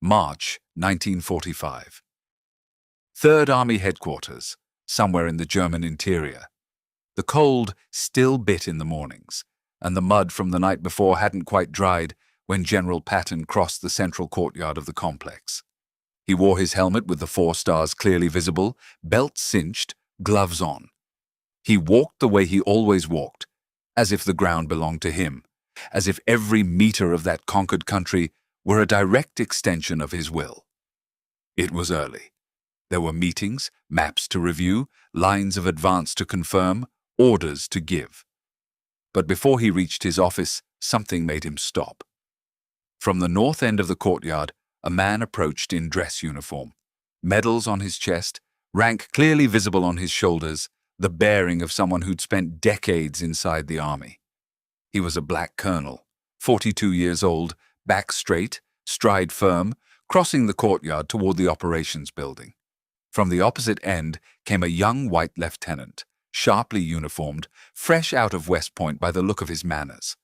March 1945. Third Army Headquarters, somewhere in the German interior. The cold still bit in the mornings, and the mud from the night before hadn't quite dried when General Patton crossed the central courtyard of the complex. He wore his helmet with the 4 stars clearly visible, belt cinched, gloves on. He walked the way he always walked, as if the ground belonged to him, as if every meter of that conquered country were a direct extension of his will. It was early. There were meetings, maps to review, lines of advance to confirm, orders to give. But before he reached his office, something made him stop. From the north end of the courtyard, a man approached in dress uniform, medals on his chest, rank clearly visible on his shoulders, the bearing of someone who'd spent decades inside the army. He was a black colonel, 42 years old, back straight, stride firm, crossing the courtyard toward the operations building. From the opposite end came a young white lieutenant, sharply uniformed, fresh out of West Point by the look of his manners.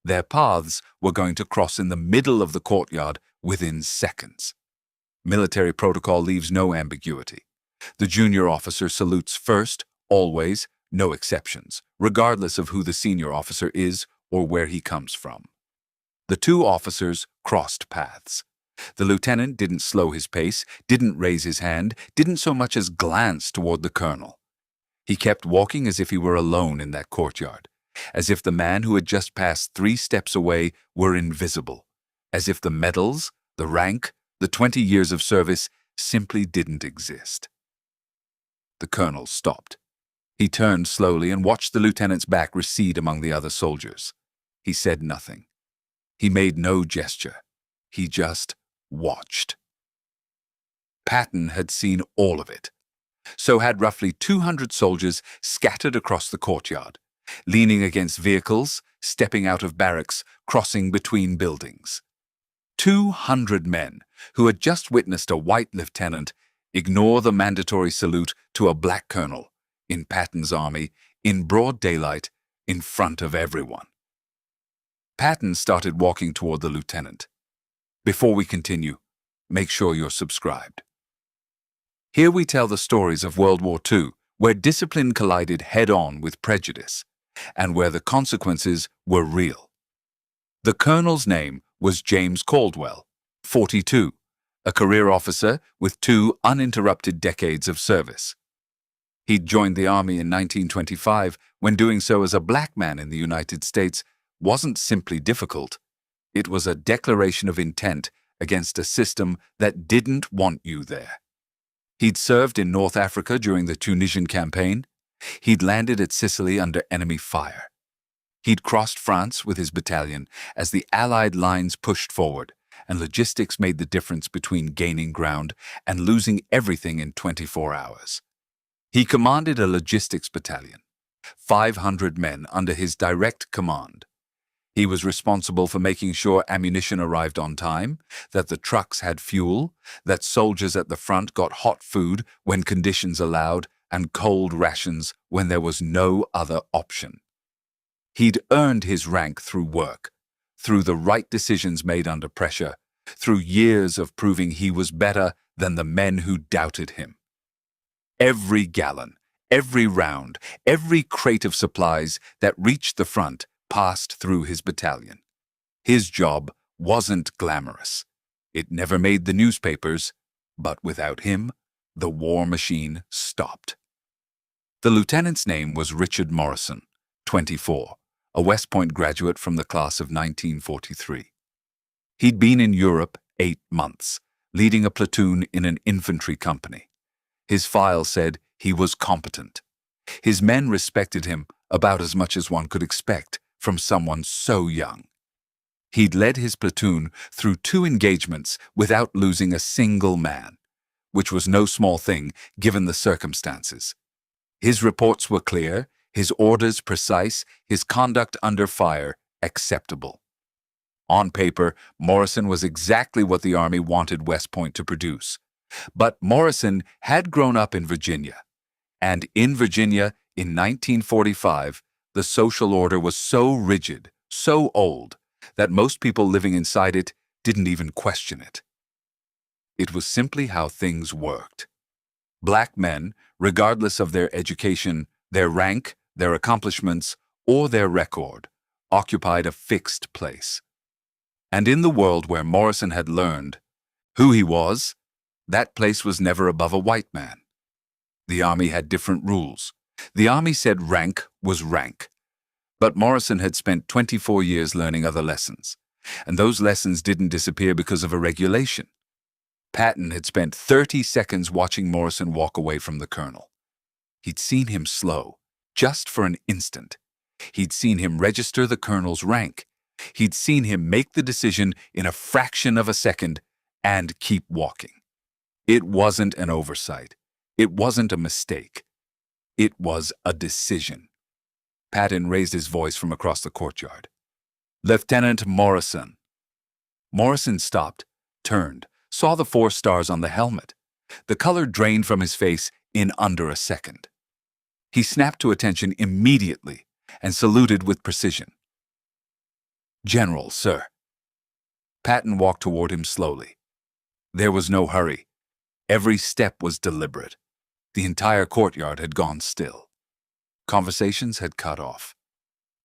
Their paths were going to cross in the middle of the courtyard within seconds. Military protocol leaves no ambiguity. The junior officer salutes first, always, no exceptions, regardless of who the senior officer is or where he comes from. The 2 officers crossed paths. The lieutenant didn't slow his pace, didn't raise his hand, didn't so much as glance toward the colonel. He kept walking as if he were alone in that courtyard, as if the man who had just passed 3 steps away were invisible, as if the medals, the rank, the 20 years of service simply didn't exist. The colonel stopped. He turned slowly and watched the lieutenant's back recede among the other soldiers. He said nothing. He made no gesture. He just watched. Patton had seen all of it. So had roughly 200 soldiers scattered across the courtyard, leaning against vehicles, stepping out of barracks, crossing between buildings. 200 men who had just witnessed a white lieutenant ignore the mandatory salute to a black colonel in Patton's army in broad daylight in front of everyone. Patton started walking toward the lieutenant. Before we continue, make sure you're subscribed. Here we tell the stories of World War II, where discipline collided head-on with prejudice, and where the consequences were real. The colonel's name was James Caldwell, 42, a career officer with 2 uninterrupted decades of service. He'd joined the Army in 1925 when doing so as a black man in the United States wasn't simply difficult. It was a declaration of intent against a system that didn't want you there. He'd served in North Africa during the Tunisian campaign. He'd landed at Sicily under enemy fire. He'd crossed France with his battalion as the Allied lines pushed forward, and logistics made the difference between gaining ground and losing everything in 24 hours. He commanded a logistics battalion, 500 men under his direct command. He was responsible for making sure ammunition arrived on time, that the trucks had fuel, that soldiers at the front got hot food when conditions allowed and cold rations when there was no other option. He'd earned his rank through work, through the right decisions made under pressure, through years of proving he was better than the men who doubted him. Every gallon, every round, every crate of supplies that reached the front passed through his battalion. His job wasn't glamorous. It never made the newspapers, but without him, the war machine stopped. The lieutenant's name was Richard Morrison, 24, a West Point graduate from the class of 1943. He'd been in Europe 8 months, leading a platoon in an infantry company. His file said he was competent. His men respected him about as much as one could expect from someone so young. He'd led his platoon through 2 engagements without losing a single man, which was no small thing given the circumstances. His reports were clear, his orders precise, his conduct under fire acceptable. On paper, Morrison was exactly what the Army wanted West Point to produce. But Morrison had grown up in Virginia, and in Virginia, in 1945, the social order was so rigid, so old, that most people living inside it didn't even question it. It was simply how things worked. Black men, regardless of their education, their rank, their accomplishments, or their record, occupied a fixed place. And in the world where Morrison had learned who he was, that place was never above a white man. The Army had different rules. The Army said rank was rank. But Morrison had spent 24 years learning other lessons, and those lessons didn't disappear because of a regulation. Patton had spent 30 seconds watching Morrison walk away from the colonel. He'd seen him slow, just for an instant. He'd seen him register the colonel's rank. He'd seen him make the decision in a fraction of a second and keep walking. It wasn't an oversight. It wasn't a mistake. It was a decision. Patton raised his voice from across the courtyard. "Lieutenant Morrison." Morrison stopped, turned, saw the 4 stars on the helmet. The color drained from his face in under a second. He snapped to attention immediately and saluted with precision. "General, sir." Patton walked toward him slowly. There was no hurry. Every step was deliberate. The entire courtyard had gone still. Conversations had cut off.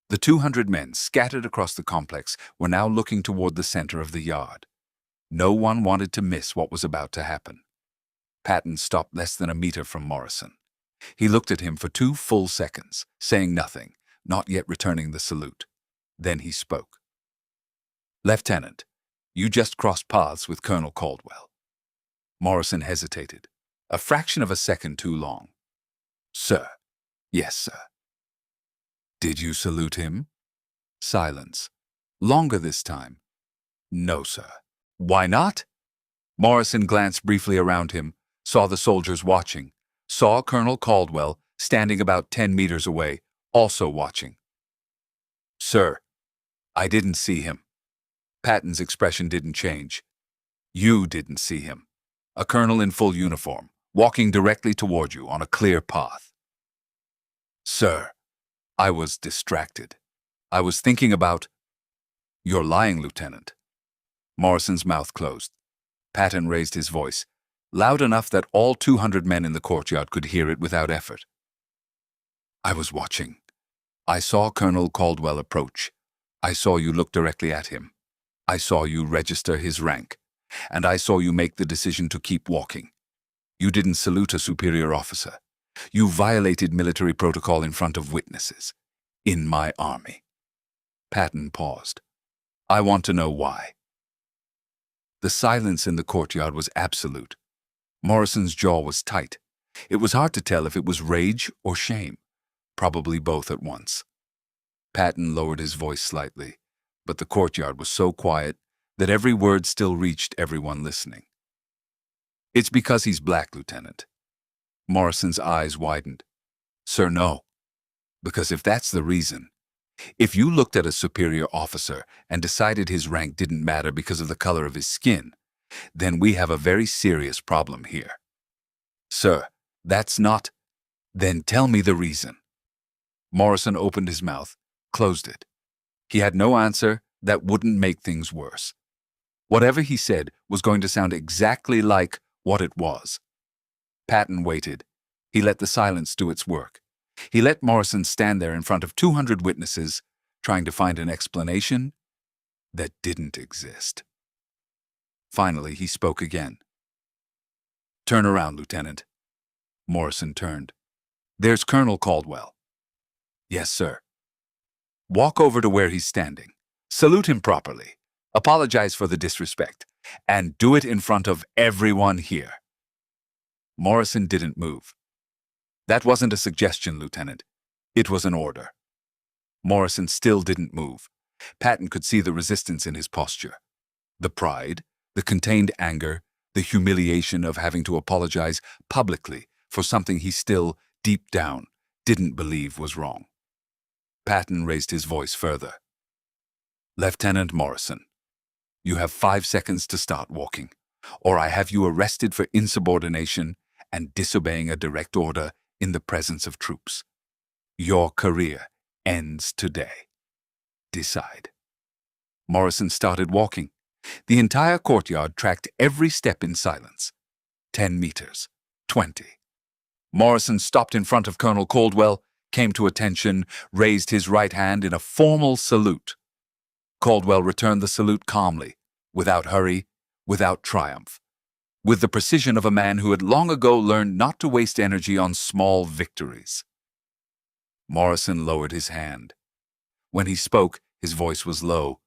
The 200 men scattered across the complex were now looking toward the center of the yard. No one wanted to miss what was about to happen. Patton stopped less than a meter from Morrison. He looked at him for 2 full seconds, saying nothing, not yet returning the salute. Then he spoke. "Lieutenant, you just crossed paths with Colonel Caldwell." Morrison hesitated, a fraction of a second too long. "Sir." "Yes, sir." "Did you salute him?" Silence. Longer this time. "No, sir." "Why not?" Morrison glanced briefly around him, saw the soldiers watching, saw Colonel Caldwell standing about 10 meters away, also watching. "Sir, I didn't see him." Patton's expression didn't change. "You didn't see him. A colonel in full uniform, walking directly toward you on a clear path." "Sir, I was distracted. I was thinking about—" "You're lying, Lieutenant." Morrison's mouth closed. Patton raised his voice, loud enough that all 200 men in the courtyard could hear it without effort. "I was watching. I saw Colonel Caldwell approach. I saw you look directly at him. I saw you register his rank. And I saw you make the decision to keep walking. You didn't salute a superior officer. You violated military protocol in front of witnesses. In my army." Patton paused. "I want to know why." The silence in the courtyard was absolute. Morrison's jaw was tight. It was hard to tell if it was rage or shame. Probably both at once. Patton lowered his voice slightly, but the courtyard was so quiet that every word still reached everyone listening. "It's because he's black, Lieutenant." Morrison's eyes widened. "Sir, no. Because if that's the reason, if you looked at a superior officer and decided his rank didn't matter because of the color of his skin, then we have a very serious problem here." "Sir, that's not—" "Then tell me the reason." Morrison opened his mouth, closed it. He had no answer that wouldn't make things worse. Whatever he said was going to sound exactly like what it was. Patton waited. He let the silence do its work. He let Morrison stand there in front of 200 witnesses, trying to find an explanation that didn't exist. Finally, he spoke again. "Turn around, Lieutenant." Morrison turned. "There's Colonel Caldwell." "Yes, sir." "Walk over to where he's standing. Salute him properly. Apologize for the disrespect. And do it in front of everyone here." Morrison didn't move. "That wasn't a suggestion, Lieutenant. It was an order." Morrison still didn't move. Patton could see the resistance in his posture. The pride, the contained anger, the humiliation of having to apologize publicly for something he still, deep down, didn't believe was wrong. Patton raised his voice further. "Lieutenant Morrison, you have 5 seconds to start walking, or I have you arrested for insubordination and disobeying a direct order in the presence of troops. Your career ends today. Decide." Morrison started walking. The entire courtyard tracked every step in silence. 10 meters. 20. Morrison stopped in front of Colonel Caldwell, came to attention, raised his right hand in a formal salute. Caldwell returned the salute calmly, without hurry, without triumph, with the precision of a man who had long ago learned not to waste energy on small victories. Morrison lowered his hand. When he spoke, his voice was low,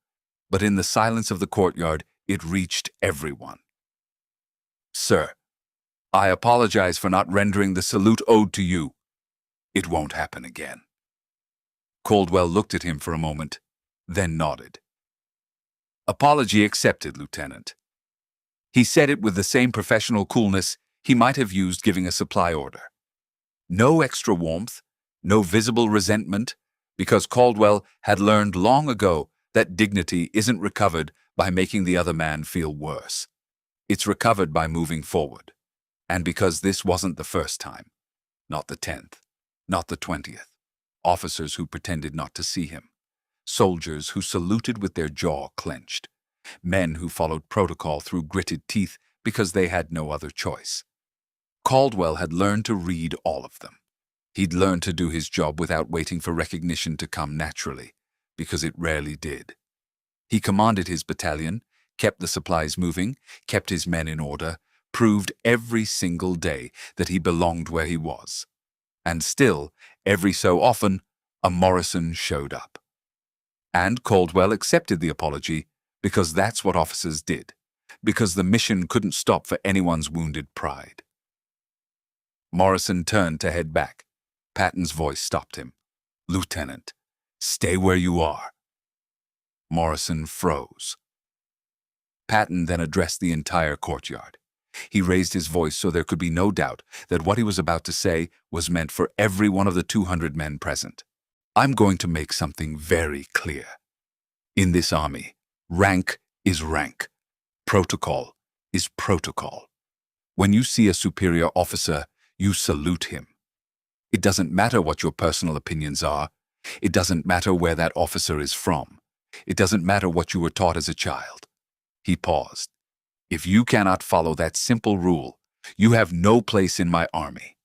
but in the silence of the courtyard, it reached everyone. "Sir, I apologize for not rendering the salute owed to you. It won't happen again." Caldwell looked at him for a moment, then nodded. "Apology accepted, Lieutenant." He said it with the same professional coolness he might have used giving a supply order. No extra warmth, no visible resentment, because Caldwell had learned long ago that dignity isn't recovered by making the other man feel worse. It's recovered by moving forward. And because this wasn't the first time, not the 10th, not the 20th, officers who pretended not to see him, soldiers who saluted with their jaw clenched, men who followed protocol through gritted teeth because they had no other choice. Caldwell had learned to read all of them. He'd learned to do his job without waiting for recognition to come naturally, because it rarely did. He commanded his battalion, kept the supplies moving, kept his men in order, proved every single day that he belonged where he was. And still, every so often, a Morrison showed up. And Caldwell accepted the apology because that's what officers did, because the mission couldn't stop for anyone's wounded pride. Morrison turned to head back. Patton's voice stopped him. "Lieutenant, stay where you are." Morrison froze. Patton then addressed the entire courtyard. He raised his voice so there could be no doubt that what he was about to say was meant for every one of the 200 men present. "I'm going to make something very clear. In this army, rank is rank. Protocol is protocol. When you see a superior officer, you salute him. It doesn't matter what your personal opinions are. It doesn't matter where that officer is from. It doesn't matter what you were taught as a child." He paused. "If you cannot follow that simple rule, you have no place in my army.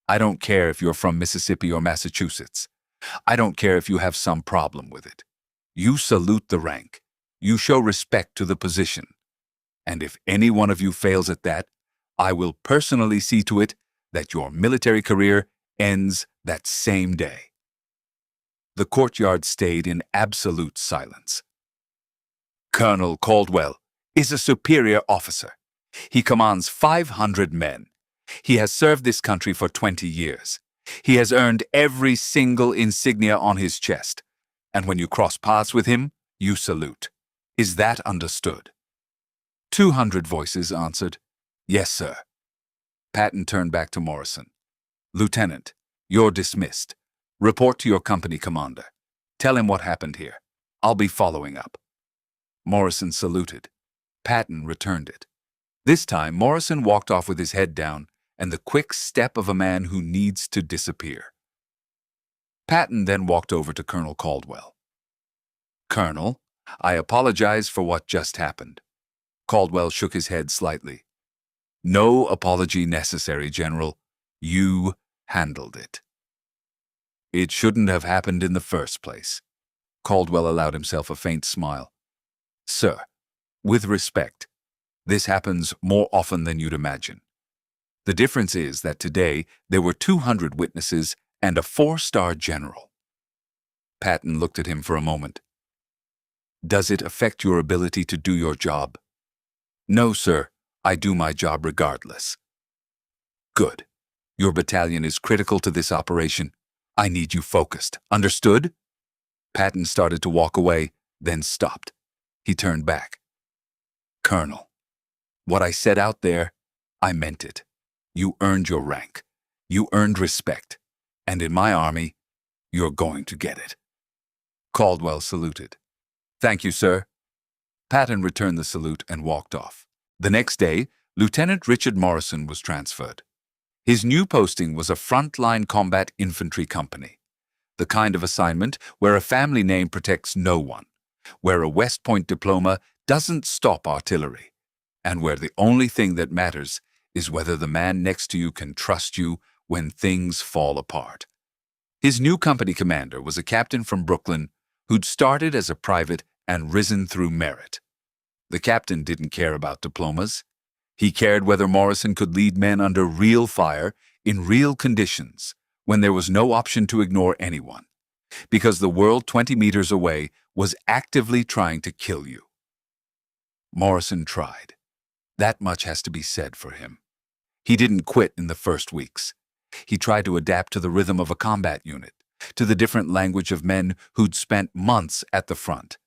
I don't care if you're from Mississippi or Massachusetts. I don't care if you have some problem with it. You salute the rank. You show respect to the position. And if any one of you fails at that, I will personally see to it that your military career ends that same day." The courtyard stayed in absolute silence. "Colonel Caldwell is a superior officer. He commands 500 men. He has served this country for 20 years. He has earned every single insignia on his chest. And when you cross paths with him, you salute. Is that understood?" 200 voices answered, "Yes, sir." Patton turned back to Morrison. "Lieutenant, you're dismissed. Report to your company commander. Tell him what happened here. I'll be following up." Morrison saluted. Patton returned it. This time, Morrison walked off with his head down and the quick step of a man who needs to disappear. Patton then walked over to Colonel Caldwell. "Colonel, I apologize for what just happened." Caldwell shook his head slightly. "No apology necessary, General. You handled it." "It shouldn't have happened in the first place." Caldwell allowed himself a faint smile. "Sir, with respect, this happens more often than you'd imagine. The difference is that today there were 200 witnesses and a 4-star general." Patton looked at him for a moment. "Does it affect your ability to do your job?" "No, sir. I do my job regardless." "Good. Your battalion is critical to this operation. I need you focused. Understood?" Patton started to walk away, then stopped. He turned back. "Colonel, what I said out there, I meant it. You earned your rank. You earned respect. And in my army, you're going to get it." Caldwell saluted. "Thank you, sir." Patton returned the salute and walked off. The next day, Lieutenant Richard Morrison was transferred. His new posting was a frontline combat infantry company, the kind of assignment where a family name protects no one, where a West Point diploma doesn't stop artillery, and where the only thing that matters is whether the man next to you can trust you when things fall apart. His new company commander was a captain from Brooklyn who'd started as a private and risen through merit. The captain didn't care about diplomas. He cared whether Morrison could lead men under real fire in real conditions when there was no option to ignore anyone, because the world 20 meters away was actively trying to kill you. Morrison tried. That much has to be said for him. He didn't quit in the first weeks. He tried to adapt to the rhythm of a combat unit, to the different language of men who'd spent months at the front,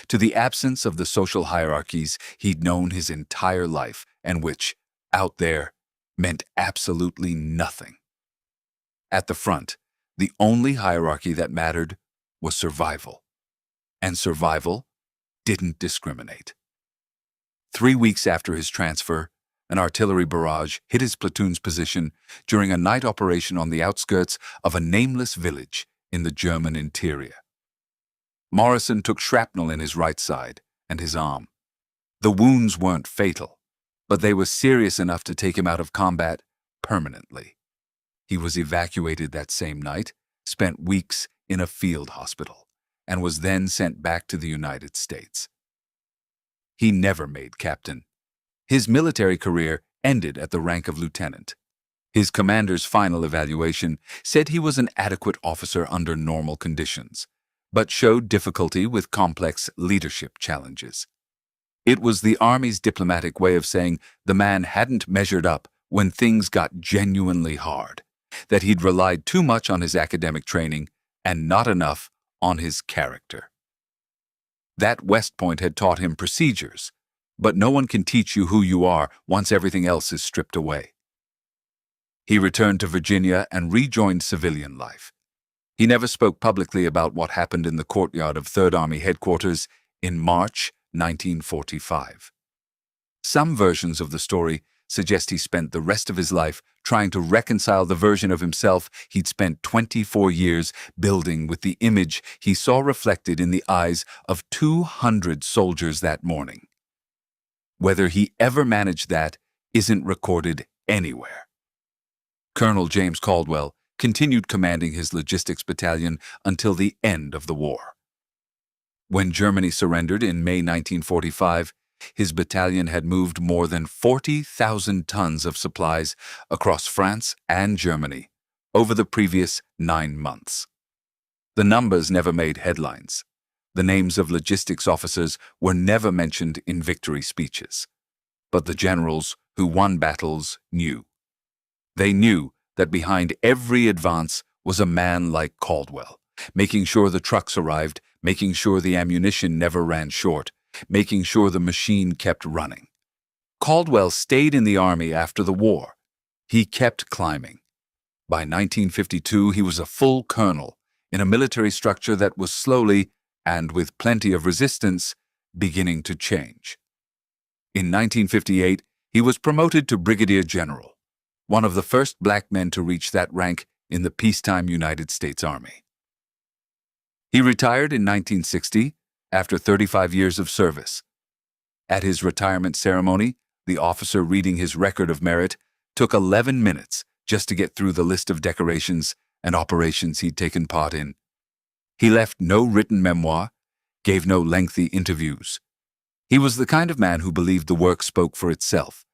to the absence of the social hierarchies he'd known his entire life and which, out there, meant absolutely nothing. At the front, the only hierarchy that mattered was survival. And survival didn't discriminate. 3 weeks after his transfer, an artillery barrage hit his platoon's position during a night operation on the outskirts of a nameless village in the German interior. Morrison took shrapnel in his right side and his arm. The wounds weren't fatal, but they were serious enough to take him out of combat permanently. He was evacuated that same night, spent weeks in a field hospital, and was then sent back to the United States. He never made captain. His military career ended at the rank of lieutenant. His commander's final evaluation said he was an adequate officer under normal conditions, but showed difficulty with complex leadership challenges. It was the Army's diplomatic way of saying the man hadn't measured up when things got genuinely hard, that he'd relied too much on his academic training and not enough on his character. That West Point had taught him procedures, but no one can teach you who you are once everything else is stripped away. He returned to Virginia and rejoined civilian life. He never spoke publicly about what happened in the courtyard of 3rd Army headquarters in March 1945. Some versions of the story suggest he spent the rest of his life trying to reconcile the version of himself he'd spent 24 years building with the image he saw reflected in the eyes of 200 soldiers that morning. Whether he ever managed that isn't recorded anywhere. Colonel James Caldwell continued commanding his logistics battalion until the end of the war. When Germany surrendered in May 1945, his battalion had moved more than 40,000 tons of supplies across France and Germany over the previous 9 months. The numbers never made headlines. The names of logistics officers were never mentioned in victory speeches. But the generals who won battles knew. They knew that behind every advance was a man like Caldwell, making sure the trucks arrived, making sure the ammunition never ran short, making sure the machine kept running. Caldwell stayed in the Army after the war. He kept climbing. By 1952, he was a full colonel in a military structure that was slowly, and with plenty of resistance, beginning to change. In 1958, he was promoted to brigadier general, one of the first black men to reach that rank in the peacetime United States Army. He retired in 1960 after 35 years of service. At his retirement ceremony, the officer reading his record of merit took 11 minutes just to get through the list of decorations and operations he'd taken part in. He left no written memoir, gave no lengthy interviews. He was the kind of man who believed the work spoke for itself,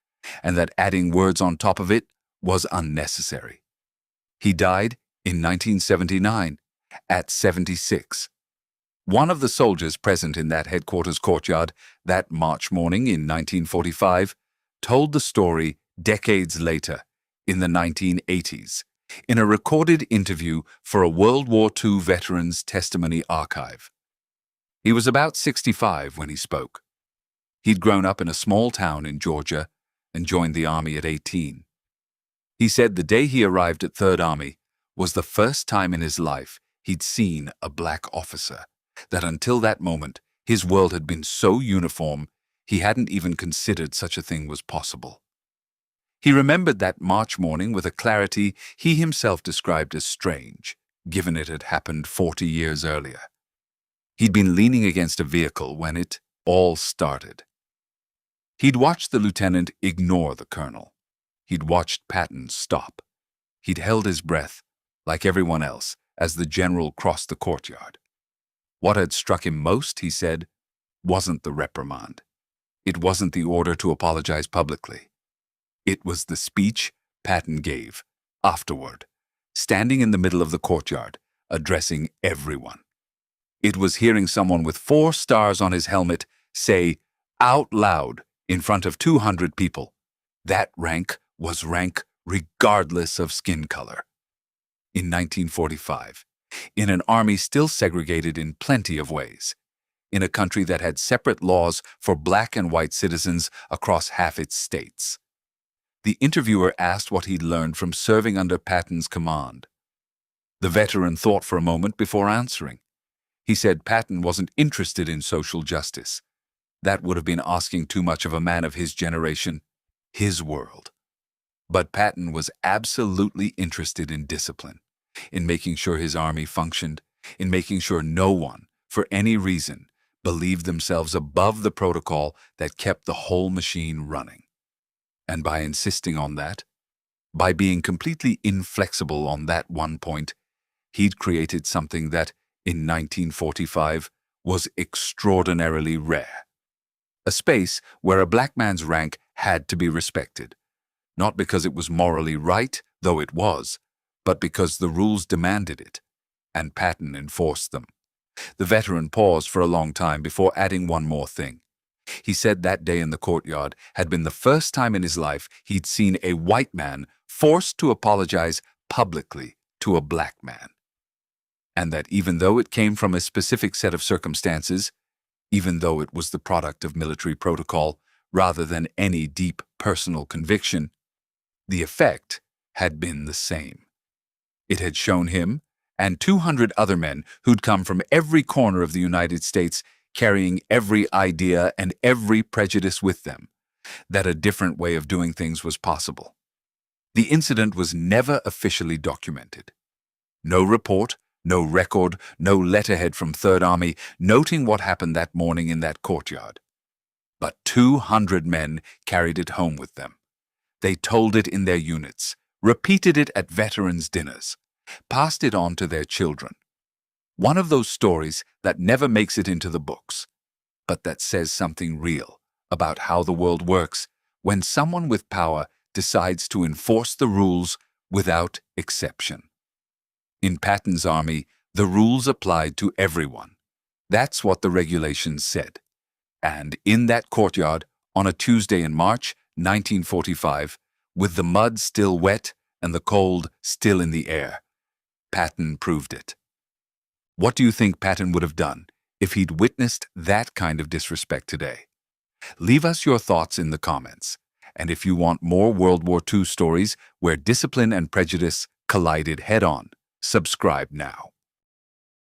and that adding words on top of it was unnecessary. He died in 1979, at 76. One of the soldiers present in that headquarters courtyard that March morning in 1945 told the story decades later, in the 1980s, in a recorded interview for a World War II veteran's testimony archive. He was about 65 when he spoke. He'd grown up in a small town in Georgia and joined the Army at 18. He said the day he arrived at 3rd Army was the first time in his life he'd seen a black officer, that until that moment his world had been so uniform he hadn't even considered such a thing was possible. He remembered that March morning with a clarity he himself described as strange, given it had happened 40 years earlier. He'd been leaning against a vehicle when it all started. He'd watched the lieutenant ignore the colonel. He'd watched Patton stop. He'd held his breath, like everyone else, as the general crossed the courtyard. What had struck him most, he said, wasn't the reprimand. It wasn't the order to apologize publicly. It was the speech Patton gave, afterward, standing in the middle of the courtyard, addressing everyone. It was hearing someone with 4 stars on his helmet say, out loud, in front of 200 people, that rank was rank regardless of skin color. In 1945, in an army still segregated in plenty of ways, in a country that had separate laws for black and white citizens across half its states. The interviewer asked what he'd learned from serving under Patton's command. The veteran thought for a moment before answering. He said Patton wasn't interested in social justice. That would have been asking too much of a man of his generation, his world. But Patton was absolutely interested in discipline, in making sure his army functioned, in making sure no one, for any reason, believed themselves above the protocol that kept the whole machine running. And by insisting on that, by being completely inflexible on that one point, he'd created something that, in 1945, was extraordinarily rare. A space where a black man's rank had to be respected, not because it was morally right, though it was, but because the rules demanded it, and Patton enforced them. The veteran paused for a long time before adding one more thing. He said that day in the courtyard had been the first time in his life he'd seen a white man forced to apologize publicly to a black man. And that even though it came from a specific set of circumstances, even though it was the product of military protocol rather than any deep personal conviction, the effect had been the same. It had shown him and 200 other men who'd come from every corner of the United States carrying every idea and every prejudice with them, that a different way of doing things was possible. The incident was never officially documented. No report, no record, no letterhead from Third Army noting what happened that morning in that courtyard. But 200 men carried it home with them. They told it in their units, repeated it at veterans' dinners, passed it on to their children. One of those stories that never makes it into the books, but that says something real about how the world works when someone with power decides to enforce the rules without exception. In Patton's army, the rules applied to everyone. That's what the regulations said. And in that courtyard, on a Tuesday in March 1945, with the mud still wet and the cold still in the air, Patton proved it. What do you think Patton would have done if he'd witnessed that kind of disrespect today? Leave us your thoughts in the comments. And if you want more World War II stories where discipline and prejudice collided head-on, subscribe now.